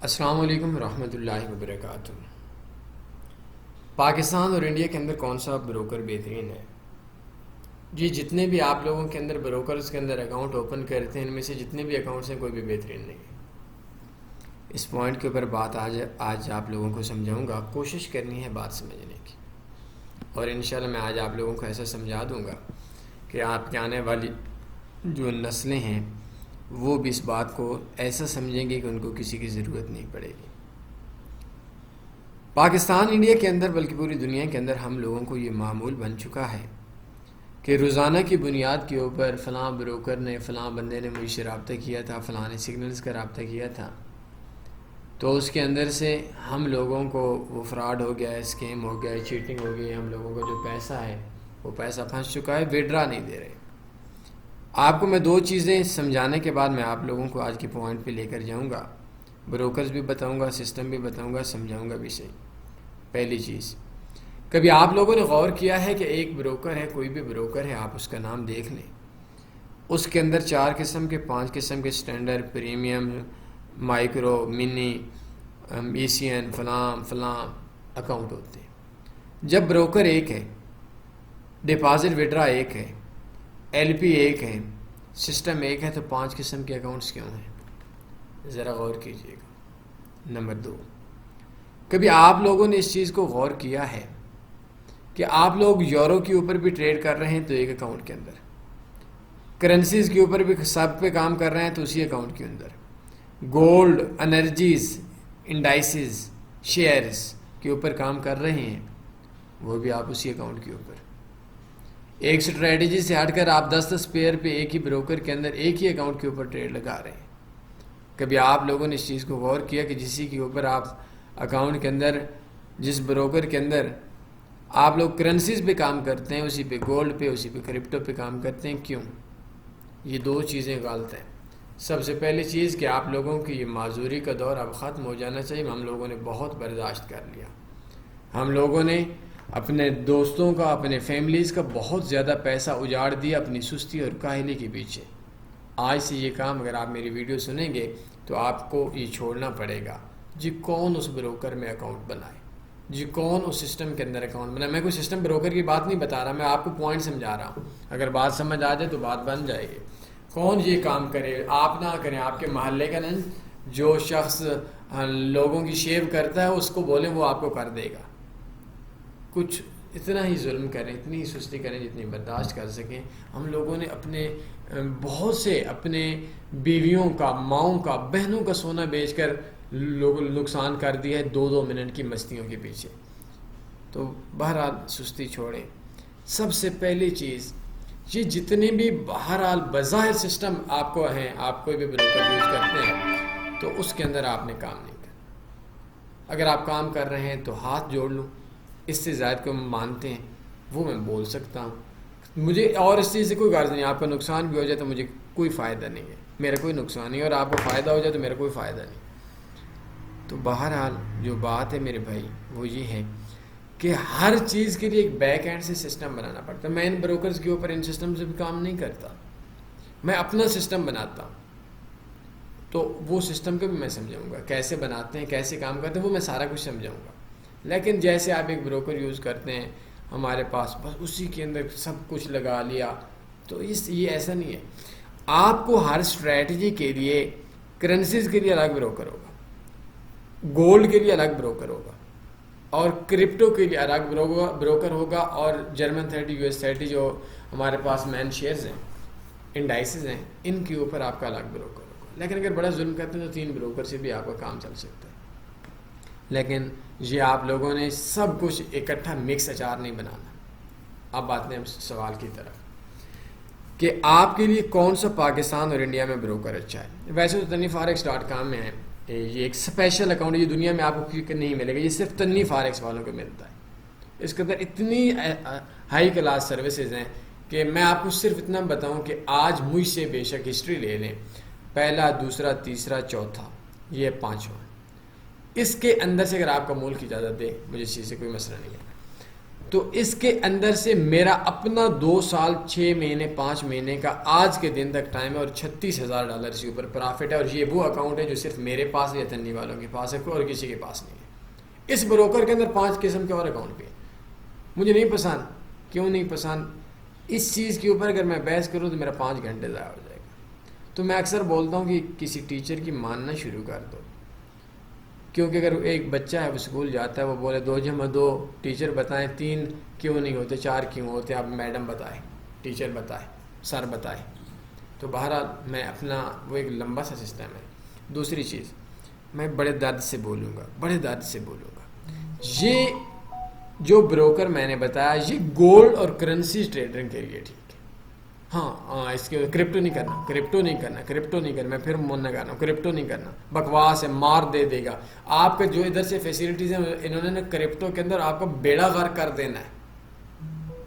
السلام علیکم ورحمۃ اللہ وبرکاتہ۔ پاکستان اور انڈیا کے اندر کون سا بروکر بہترین ہے؟ جی جتنے بھی آپ لوگوں کے اندر بروکرز کے اندر اکاؤنٹ اوپن کرتے ہیں، ان میں سے جتنے بھی اکاؤنٹس ہیں کوئی بھی بہترین نہیں ہے۔ اس پوائنٹ کے اوپر بات آج آپ لوگوں کو سمجھاؤں گا، کوشش کرنی ہے بات سمجھنے کی، اور انشاءاللہ میں آج آپ لوگوں کو ایسا سمجھا دوں گا کہ آپ کے آنے والی جو نسلیں ہیں وہ بھی اس بات کو ایسا سمجھیں گے کہ ان کو کسی کی ضرورت نہیں پڑے گی۔ پاکستان انڈیا کے اندر بلکہ پوری دنیا کے اندر ہم لوگوں کو یہ معمول بن چکا ہے کہ روزانہ کی بنیاد کے اوپر فلاں بروکر نے، فلاں بندے نے مجھ سے رابطہ کیا تھا، فلاں نے سگنلز کا رابطہ کیا تھا، تو اس کے اندر سے ہم لوگوں کو وہ فراڈ ہو گیا ہے، اسکیم ہو گیا ہے، چیٹنگ ہو گئی ہے، ہم لوگوں کا جو پیسہ ہے وہ پیسہ پھنس چکا ہے، وڈرا نہیں دے رہے۔ آپ کو میں دو چیزیں سمجھانے کے بعد میں آپ لوگوں کو آج کے پوائنٹ پہ لے کر جاؤں گا، بروکرز بھی بتاؤں گا، سسٹم بھی بتاؤں گا، سمجھاؤں گا بھی صحیح۔ پہلی چیز، کبھی آپ لوگوں نے غور کیا ہے کہ ایک بروکر ہے، کوئی بھی بروکر ہے، آپ اس کا نام دیکھ لیں، اس کے اندر 4 قسم کے 5 قسم کے سٹینڈرڈ، پریمیم، مائکرو، منی، ای سی این، فلاں اکاؤنٹ ہوتے ہیں۔ جب بروکر ایک ہے، ڈپازٹ وڈرا ایک ہے، ایل پی ایک ہے، سسٹم ایک ہے، تو 5 قسم کے اکاؤنٹس کیوں ہیں؟ ذرا غور کیجیے گا۔ نمبر 2، کبھی آپ لوگوں نے اس چیز کو غور کیا ہے کہ آپ لوگ یورو کے اوپر بھی ٹریڈ کر رہے ہیں تو ایک اکاؤنٹ کے اندر، کرنسیز کے اوپر بھی سب پہ کام کر رہے ہیں تو اسی اکاؤنٹ کے اندر، گولڈ، انرجیز، انڈائسز، شیئرز کے اوپر کام کر رہے ہیں وہ بھی آپ اسی اکاؤنٹ کے اوپر۔ ایک اسٹریٹجی سے ہٹ کر آپ 10 پیئر پہ ایک ہی بروکر کے اندر ایک ہی اکاؤنٹ کے اوپر ٹریڈ لگا رہے ہیں۔ کبھی آپ لوگوں نے اس چیز کو غور کیا کہ جسی کے اوپر آپ اکاؤنٹ کے اندر، جس بروکر کے اندر آپ لوگ کرنسیز پہ کام کرتے ہیں، اسی پہ گولڈ پہ، اسی پہ کرپٹو پہ کام کرتے ہیں؟ کیوں؟ یہ دو چیزیں غلط ہیں۔ سب سے پہلی چیز کہ آپ لوگوں کی یہ معذوری کا دور اب ختم ہو جانا چاہیے۔ ہم لوگوں نے بہت برداشت کر لیا، ہم لوگوں نے اپنے دوستوں کا، اپنے فیملیز کا بہت زیادہ پیسہ اجاڑ دیا اپنی سستی اور کاہلی کے پیچھے۔ آج سے یہ کام اگر آپ میری ویڈیو سنیں گے تو آپ کو یہ چھوڑنا پڑے گا۔ جی کون اس بروکر میں اکاؤنٹ بنائے، جی کون اس سسٹم کے اندر اکاؤنٹ بنائے؟ میں کوئی سسٹم بروکر کی بات نہیں بتا رہا، میں آپ کو پوائنٹ سمجھا رہا ہوں۔ اگر بات سمجھ آ جائے تو بات بن جائے گی۔ کون یہ کام کرے؟ آپ نہ کریں، آپ کے محلے کا نہیں، جو شخص لوگوں کی شیو کرتا ہے اس کو بولیں، وہ آپ کو کر دے گا۔ کچھ اتنا ہی ظلم کریں، اتنی ہی سستی کریں جتنی برداشت کر سکیں۔ ہم لوگوں نے اپنے بہت سے اپنے بیویوں کا، ماؤں کا، بہنوں کا سونا بیچ کر لوگ نقصان کر دیا ہے 2 منٹ کی مستیوں کے پیچھے۔ تو بہرحال سستی چھوڑیں۔ سب سے پہلی چیز، یہ جتنے بھی بہرحال بظاہر سسٹم آپ کو ہیں، آپ کوئی بھی بروکر یوز کرتے ہیں تو اس کے اندر آپ نے کام نہیں کرنا۔ اگر آپ کام کر رہے ہیں تو ہاتھ جوڑ لوں، اس سے زائد کو مانتے ہیں وہ میں بول سکتا ہوں، مجھے اور اس چیز سے کوئی غرض نہیں۔ آپ کا نقصان بھی ہو جائے تو مجھے کوئی فائدہ نہیں ہے، میرا کوئی نقصان نہیں ہے، اور آپ کو فائدہ ہو جائے تو میرا کوئی فائدہ نہیں۔ تو بہرحال جو بات ہے میرے بھائی وہ یہ ہے کہ ہر چیز کے لیے ایک بیک اینڈ سے سسٹم بنانا پڑتا ہے۔ میں ان بروکرز کے اوپر ان سسٹم سے بھی کام نہیں کرتا، میں اپنا سسٹم بناتا ہوں۔ تو وہ سسٹم کو بھی میں سمجھاؤں گا، کیسے بناتے ہیں، کیسے کام کرتے ہیں، وہ میں سارا کچھ سمجھاؤں گا۔ لیکن جیسے آپ ایک بروکر یوز کرتے ہیں ہمارے پاس، بس اسی کے اندر سب کچھ لگا لیا، تو یہ ایسا نہیں ہے۔ آپ کو ہر اسٹریٹجی کے لیے، کرنسیز کے لیے الگ بروکر ہوگا، گولڈ کے لیے الگ بروکر ہوگا، اور کرپٹو کے لیے الگ بروکر ہوگا، اور جرمن 30، US 30 جو ہمارے پاس مین شیئرز ہیں، انڈائسز ہیں، ان کے اوپر آپ کا الگ بروکر ہوگا۔ لیکن اگر بڑا ظلم کرتے ہیں تو 3 بروکر سے بھی آپ کا کام چل سکتا ہے۔ لیکن یہ آپ لوگوں نے سب کچھ اکٹھا مکس اچار نہیں بنانا۔ اب آتے ہیں سوال کی طرف کہ آپ کے لیے کون سا پاکستان اور انڈیا میں بروکر اچھا ہے۔ ویسے تو تنی فاریکس .com میں ہے، یہ ایک اسپیشل اکاؤنٹ ہے، یہ دنیا میں آپ کو نہیں ملے گا، یہ صرف تنی فاریکس والوں کو ملتا ہے۔ اس کے اندر اتنی ہائی کلاس سروسز ہیں کہ میں آپ کو صرف اتنا بتاؤں کہ آج مجھ سے بے شک ہسٹری لے لیں، پہلا، دوسرا، تیسرا، چوتھا، یہ 5واں، اس کے اندر سے اگر آپ کا ملک اجازت دے، مجھے اس چیز سے کوئی مسئلہ نہیں ہے، تو اس کے اندر سے میرا اپنا 2 سال 6 مہینے 5 مہینے کا آج کے دن تک ٹائم ہے اور $36,000 سے اوپر پرافٹ ہے. اور یہ وہ اکاؤنٹ ہے جو صرف میرے پاس یا تنی والوں کے پاس ہے اور کسی کے پاس نہیں ہے. اس بروکر کے اندر 5 قسم کے اور اکاؤنٹ بھی ہیں. مجھے نہیں پسند. کیوں نہیں پسند؟ اس چیز کے اوپر اگر میں بحث کروں تو میرا 5 گھنٹے ضائع ہو جائے گا. تو میں اکثر بولتا ہوں کہ کسی ٹیچر کی ماننا شروع کر دو. کیونکہ اگر ایک بچہ ہے وہ اسکول جاتا ہے وہ بولے 2 جمع 2 ٹیچر بتائیں 3 کیوں نہیں ہوتے 4 کیوں ہوتے اب میڈم بتائے ٹیچر بتائے سر بتائے. تو بہرحال میں اپنا وہ ایک لمبا سا سسٹم ہے. دوسری چیز میں بڑے درد سے بولوں گا یہ جو بروکر میں نے بتایا یہ گولڈ اور کرنسی ٹریڈنگ کے لیے ٹھیک ہے. ہاں اس کے کرپٹو نہیں کرنا. میں پھر من نہ کر رہا ہوں کرپٹو نہیں کرنا. بکواس ہے مار دے گا. آپ کا جو ادھر سے فیسلٹیز ہیں انہوں نے کرپٹو کے اندر آپ کا بیڑا غرق کر دینا ہے.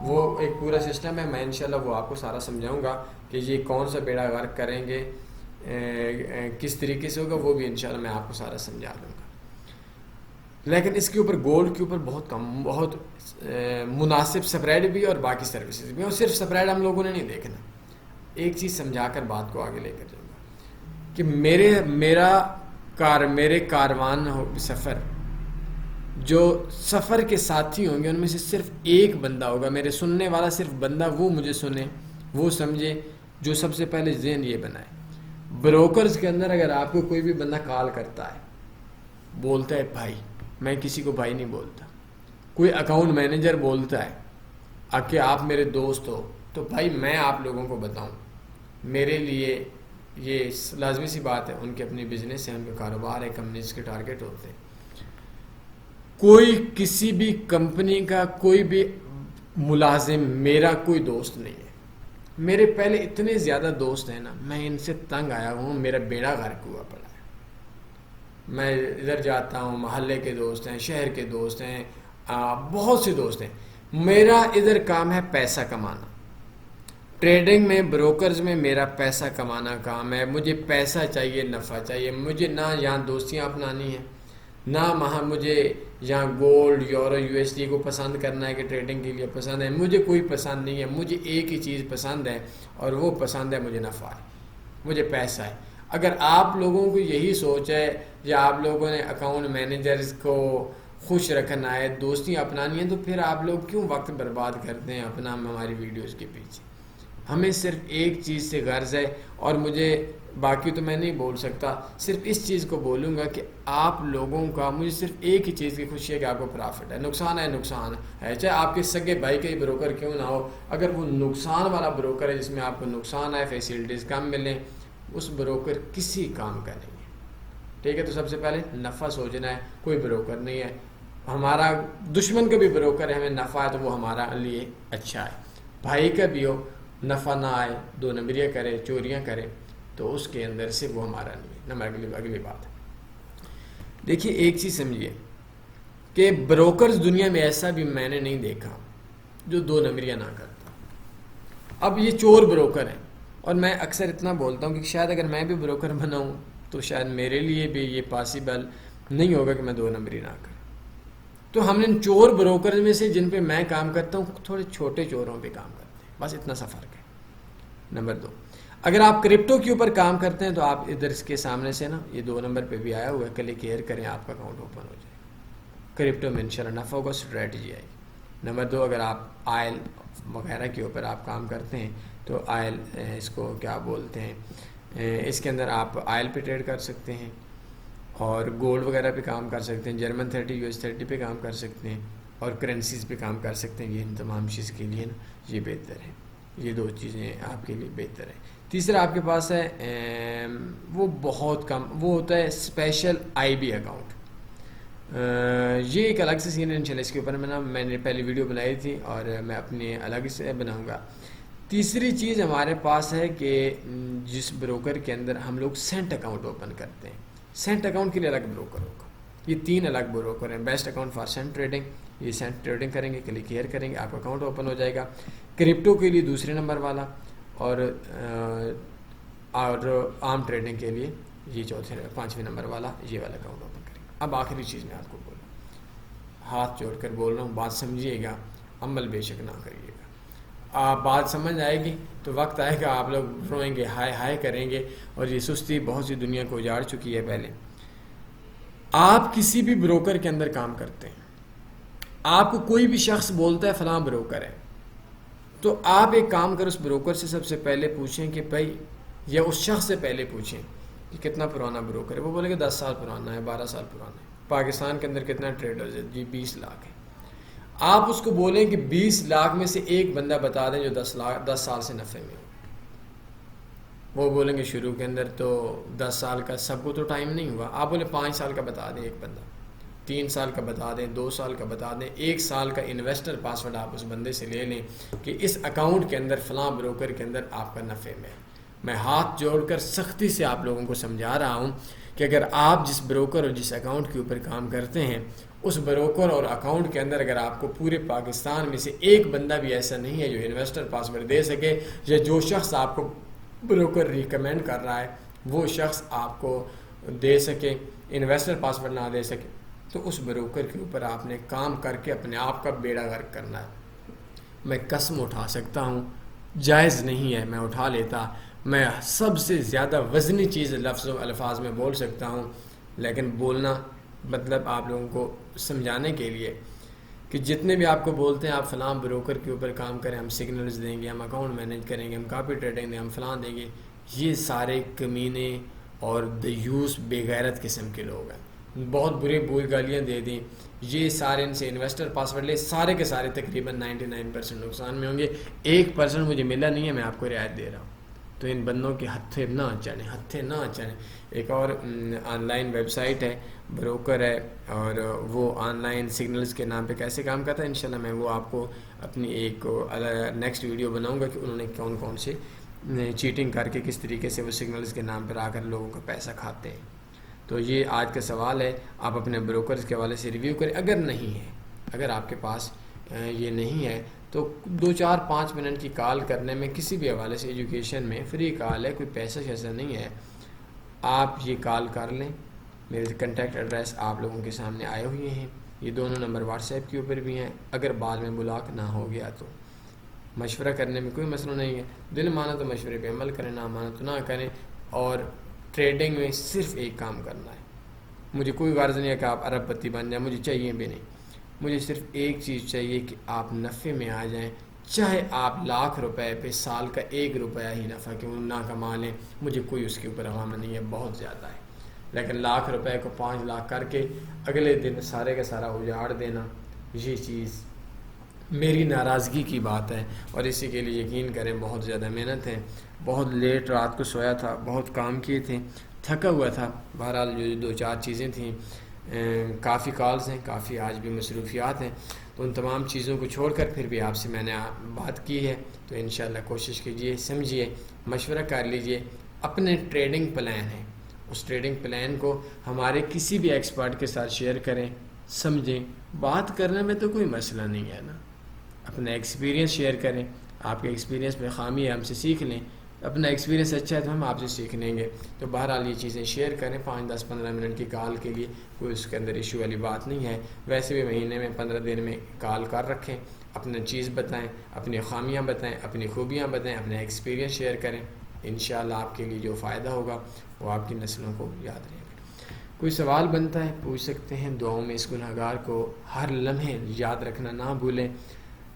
وہ ایک پورا سسٹم ہے. میں انشاءاللہ وہ آپ کو سارا سمجھاؤں گا کہ یہ کون سا بیڑا غرق کریں گے کس طریقے سے ہوگا. وہ بھی انشاءاللہ میں آپ کو سارا سمجھا دوں گا. لیکن اس کے اوپر گولڈ کے اوپر بہت مناسب سپریڈ بھی اور باقی سروسز بھی. اور صرف سپریڈ ہم لوگوں نے نہیں دیکھنا. ایک چیز سمجھا کر بات کو آگے لے کر جاؤں گا کہ میرے کاروان سفر جو سفر کے ساتھی ہوں گے ان میں سے صرف ایک بندہ ہوگا میرے سننے والا صرف بندہ وہ مجھے سنے وہ سمجھے جو سب سے پہلے ذہن یہ بنائے. بروکرز کے اندر اگر آپ کو کوئی بھی بندہ کال کرتا ہے بولتا ہے بھائی میں کسی کو بھائی نہیں بولتا. کوئی اکاؤنٹ مینیجر بولتا ہے کہ آپ میرے دوست ہو تو بھائی میں آپ لوگوں کو بتاؤں میرے لیے یہ لازمی سی بات ہے. ان کے اپنی بزنس ہے ان کا کاروبار ہے کمپنیز کے ٹارگٹ ہوتے ہیں. کوئی کسی بھی کمپنی کا کوئی بھی ملازم میرا کوئی دوست نہیں ہے. میرے پہلے اتنے زیادہ دوست ہیں نا میں ان سے تنگ آیا ہوں. میرا بیڑا غرق ہوا پڑا ہے. میں ادھر جاتا ہوں محلے کے دوست ہیں شہر کے دوست ہیں بہت سے دوست ہیں. میرا ادھر کام ہے پیسہ کمانا. ٹریڈنگ میں بروکرز میں میرا پیسہ کمانا کام ہے. مجھے پیسہ چاہیے نفع چاہیے. مجھے نہ یہاں دوستیاں اپنانی ہیں نہ وہاں مجھے یہاں گولڈ یورو USD کو پسند کرنا ہے کہ ٹریڈنگ کے لیے پسند ہے. مجھے کوئی پسند نہیں ہے. مجھے ایک ہی چیز پسند ہے اور وہ پسند ہے مجھے نفع ہے مجھے پیسہ ہے. اگر آپ لوگوں کو یہی سوچ ہے یا آپ لوگوں نے اکاؤنٹ مینیجرز کو خوش رکھنا ہے دوستیاں اپنانی ہیں تو پھر آپ لوگ کیوں وقت برباد کرتے ہیں اپنا ہماری ویڈیوز کے پیچھے. ہمیں صرف ایک چیز سے غرض ہے اور مجھے باقی تو میں نہیں بول سکتا صرف اس چیز کو بولوں گا کہ آپ لوگوں کا مجھے صرف ایک ہی چیز کی خوشی ہے کہ آپ کو پرافٹ ہے. نقصان ہے چاہے آپ کے سگے بھائی کا ہی بروکر کیوں نہ ہو. اگر وہ نقصان والا بروکر ہے جس میں آپ کو نقصان ہے فیسلٹیز کم ملیں اس بروکر کسی کام کا نہیں ہے. ٹھیک ہے. تو سب سے پہلے نفع سوچنا ہے. کوئی بروکر نہیں ہے ہمارا دشمن کا بھی بروکر ہے ہمیں نفع ہے تو وہ ہمارا لیے اچھا ہے. بھائی کا بھی ہو نفع نہ آئے 2 نمبریاں کرے چوریاں کرے تو اس کے اندر سے وہ ہمارا نہیں ہے. اگلی بات ہے دیکھیے ایک چیز سمجھیے کہ بروکرز دنیا میں ایسا بھی میں نے نہیں دیکھا جو 2 نمبریاں نہ کرتا. اب یہ چور بروکر ہیں اور میں اکثر اتنا بولتا ہوں کہ شاید اگر میں بھی بروکر بناؤں تو شاید میرے لیے بھی یہ پاسبل نہیں ہوگا کہ میں 2 نمبری نہ کروں. تو ہم نے چور بروکر میں سے جن پہ میں کام کرتا ہوں تھوڑے چھوٹے چوروں پہ کام کرتے ہیں بس اتنا سا فرق ہے. نمبر 2 اگر آپ کرپٹو کے اوپر کام کرتے ہیں تو آپ ادھر اس کے سامنے سے نا یہ 2 نمبر پہ بھی آیا ہوا ہے کلک ہیئر کریں آپ کا اکاؤنٹ اوپن ہو جائے. کرپٹو میں انشاءاللہ نفع ہوگا اسٹریٹجی آئے گی. نمبر 2 اگر آپ آئل وغیرہ کے اوپر آپ کام کرتے ہیں تو آئل اس کو کیا بولتے ہیں اس کے اندر آپ آئل پہ ٹریڈ کر سکتے ہیں اور گولڈ وغیرہ پہ کام کر سکتے ہیں. جرمن 30 US 30 پہ کام کر سکتے ہیں اور کرنسیز پہ کام کر سکتے ہیں. یہ ان تمام چیز کے لیے نا یہ بہتر ہے. یہ 2 چیزیں آپ کے لیے بہتر ہیں. تیسرا آپ کے پاس ہے وہ بہت کم وہ ہوتا ہے اسپیشل IB اکاؤنٹ. یہ ایک الگ سے سین ہے انشاءاللہ اس کے اوپر میں نے پہلی ویڈیو بنائی تھی اور میں اپنے الگ سے بناؤں گا. تیسری چیز ہمارے پاس ہے کہ جس بروکر کے اندر ہم لوگ سینٹ اکاؤنٹ اوپن کرتے ہیں. سینٹ اکاؤنٹ کے لیے الگ بروکر ہوگا. یہ 3 الگ بروکر ہیں. Best account for cent trading یہ سینٹ ٹریڈنگ کریں گے کلک ہیئر کریں گے آپ کا اکاؤنٹ اوپن ہو جائے گا. کرپٹو کے لیے دوسرے نمبر والا اور عام ٹریڈنگ کے لیے یہ 5ویں نمبر والا یہ والا اکاؤنٹ اوپن کریں گے. اب آخری چیز میں آپ کو بول رہا ہوں ہاتھ جوڑ کر بول رہا ہوں بات سمجھیے گا عمل بے شک نہ کریے گا۔ آپ بات سمجھ آئے گی تو وقت آئے گا آپ لوگ روئیں گے، ہائے ہائے کریں گے، اور یہ سستی بہت سی دنیا کو اجاڑ چکی ہے۔ پہلے آپ کسی بھی بروکر کے اندر کام کرتے ہیں، آپ کو کوئی بھی شخص بولتا ہے فلاں بروکر ہے، تو آپ ایک کام کر اس بروکر سے سب سے پہلے پوچھیں کہ بھائی، یا اس شخص سے پہلے پوچھیں کہ کتنا پرانا بروکر ہے۔ وہ بولے کہ 10 سال پرانا ہے، 12 سال پرانا ہے۔ پاکستان کے اندر کتنا ٹریڈرز ہے؟ جی 20 لاکھ ہے۔ آپ اس کو بولیں کہ 20 لاکھ میں سے ایک بندہ بتا دیں جو 10 سال سے نفع میں ہو۔ وہ بولیں گے شروع کے اندر تو 10 سال کا سب کو تو ٹائم نہیں ہوا، آپ بولے 5 سال کا بتا دیں ایک بندہ، 3 سال کا بتا دیں، 2 سال کا بتا دیں، 1 سال کا انویسٹر پاسورڈ آپ اس بندے سے لے لیں کہ اس اکاؤنٹ کے اندر فلاں بروکر کے اندر آپ کا نفع میں ہے۔ میں ہاتھ جوڑ کر سختی سے آپ لوگوں کو سمجھا رہا ہوں کہ اگر آپ جس بروکر اور جس اکاؤنٹ کے اوپر کام کرتے ہیں، اس بروکر اور اکاؤنٹ کے اندر اگر آپ کو پورے پاکستان میں سے ایک بندہ بھی ایسا نہیں ہے جو انویسٹر پاسورڈ دے سکے، یا جو شخص آپ کو بروکر ریکمینڈ کر رہا ہے وہ شخص آپ کو دے سکے، انویسٹر پاسورڈ نہ دے سکے، تو اس بروکر کے اوپر آپ نے کام کر کے اپنے آپ کا بیڑا غرق کرنا ہے۔ میں قسم اٹھا سکتا ہوں، جائز نہیں ہے میں اٹھا لیتا، میں سب سے زیادہ وزنی چیز لفظ و الفاظ میں بول سکتا ہوں، لیکن بولنا مطلب آپ لوگوں کو سمجھانے کے لیے کہ جتنے بھی آپ کو بولتے ہیں آپ فلاں بروکر کے اوپر کام کریں، ہم سگنلز دیں گے، ہم اکاؤنٹ مینیج کریں گے، ہم کاپی ٹریڈنگ دیں، ہم فلاں دیں گے، یہ سارے کمینے اور دیوس بے غیرت قسم کے لوگ ہیں۔ بہت بری گالیاں دے دیں، یہ سارے ان سے انویسٹر پاسورڈ لے، سارے کے سارے تقریباً 99% نقصان میں ہوں گے۔ 1% مجھے ملا نہیں ہے، میں آپ کو رعایت دے رہا ہوں۔ تو ان بندوں کے ہتھے نہ چڑھیں۔ ایک اور آن لائن ویب سائٹ ہے، بروکر ہے، اور وہ آن لائن سگنلز کے نام پہ کیسے کام کرتا ہے، انشاءاللہ میں وہ آپ کو اپنی ایک نیکسٹ ویڈیو بناؤں گا کہ انہوں نے کون سے چیٹنگ کر کے کس طریقے سے وہ سگنلز کے نام پر آ کر لوگوں کا پیسہ کھاتے ہیں۔ تو یہ آج کا سوال ہے، آپ اپنے بروکرز کے حوالے سے ریویو کریں۔ اگر نہیں ہے، اگر آپ کے پاس یہ نہیں ہے تو 2-4-5 منٹ کی کال کرنے میں کسی بھی حوالے سے، ایجوکیشن میں فری کال ہے، کوئی پیسہ شیسا نہیں ہے، آپ یہ کال کر لیں۔ میرے کنٹیکٹ ایڈریس آپ لوگوں کے سامنے آئے ہوئے ہیں، یہ دونوں نمبر واٹس ایپ کے اوپر بھی ہیں۔ اگر بعد میں بلاک نہ ہو گیا تو مشورہ کرنے میں کوئی مسئلہ نہیں ہے، دل مانا تو مشورے پہ عمل کریں، نہ مانا تو نہ کریں۔ اور ٹریڈنگ میں صرف ایک کام کرنا ہے، مجھے کوئی غرض نہیں ہے کہ آپ ارب پتی بن جائیں، مجھے چاہیے بھی نہیں، مجھے صرف ایک چیز چاہیے کہ آپ نفع میں آ جائیں، چاہے آپ لاکھ روپے پہ سال کا 1 روپیہ ہی نفع کیوں نہ کما لیں، مجھے کوئی اس کے اوپر غم نہیں ہے، بہت زیادہ ہے۔ لیکن لاکھ روپے کو 5 لاکھ کر کے اگلے دن سارے کا سارا اجاڑ دینا، یہ چیز میری ناراضگی کی بات ہے، اور اسی کے لیے یقین کریں بہت زیادہ محنت ہے، بہت لیٹ رات کو سویا تھا، بہت کام کیے تھے، تھکا ہوا تھا۔ بہرحال جو 2-4 چیزیں تھیں، کافی کالز ہیں، کافی آج بھی مصروفیات ہیں، تو ان تمام چیزوں کو چھوڑ کر پھر بھی آپ سے میں نے بات کی ہے، تو انشاءاللہ کوشش کیجئے، سمجھیے، مشورہ کر لیجئے۔ اپنے ٹریڈنگ پلان ہے، اس ٹریڈنگ پلان کو ہمارے کسی بھی ایکسپرٹ کے ساتھ شیئر کریں، سمجھیں، بات کرنے میں تو کوئی مسئلہ نہیں ہے نا، اپنا ایکسپیرینس شیئر کریں، آپ کے ایکسپیرینس میں خامی ہے ہم سے سیکھ لیں، اپنا ایکسپیرینس اچھا ہے تو ہم آپ سے سیکھ لیں گے۔ تو بہرحال یہ چیزیں شیئر کریں، 5-10-15 منٹ کی کال کے لیے کوئی اس کے اندر ایشو والی بات نہیں ہے، ویسے بھی مہینے میں 15 دن میں کال کر رکھیں، اپنا چیز بتائیں، اپنی خامیاں بتائیں، اپنی خوبیاں بتائیں، اپنا ایکسپیرینس شیئر کریں، انشاءاللہ آپ کے لیے جو فائدہ ہوگا وہ آپ کی نسلوں کو یاد رہے گا۔ کوئی سوال بنتا ہے پوچھ سکتے ہیں، دعاؤں میں اس گنہگار کو ہر لمحے یاد رکھنا نہ بھولیں۔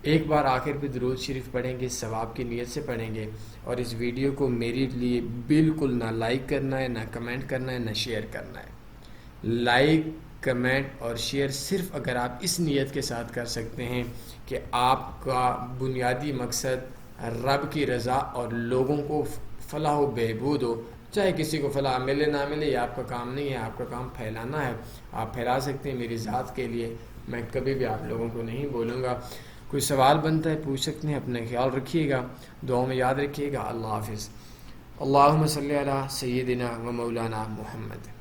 ایک بار آخر پہ درود شریف پڑھیں گے، ثواب کی نیت سے پڑھیں گے، اور اس ویڈیو کو میرے لیے بالکل نہ لائک کرنا ہے، نہ کمنٹ کرنا ہے، نہ شیئر کرنا ہے۔ لائک، کمنٹ اور شیئر صرف اگر آپ اس نیت کے ساتھ کر سکتے ہیں کہ آپ کا بنیادی مقصد رب کی رضا اور لوگوں کو فلاح و بہبود ہو، چاہے کسی کو فلاح ملے نہ ملے، یہ آپ کا کام نہیں ہے، آپ کا کام پھیلانا ہے، آپ پھیلا سکتے ہیں۔ میری ذات کے لیے میں کبھی بھی آپ لوگوں کو نہیں بولوں گا۔ کوئی سوال بنتا ہے پوچھ سکتے ہیں، اپنا خیال رکھیے گا، دعاؤں میں یاد رکھیے گا۔ اللہ حافظ۔ اللہم صلی علی سیدنا و مولانا محمد۔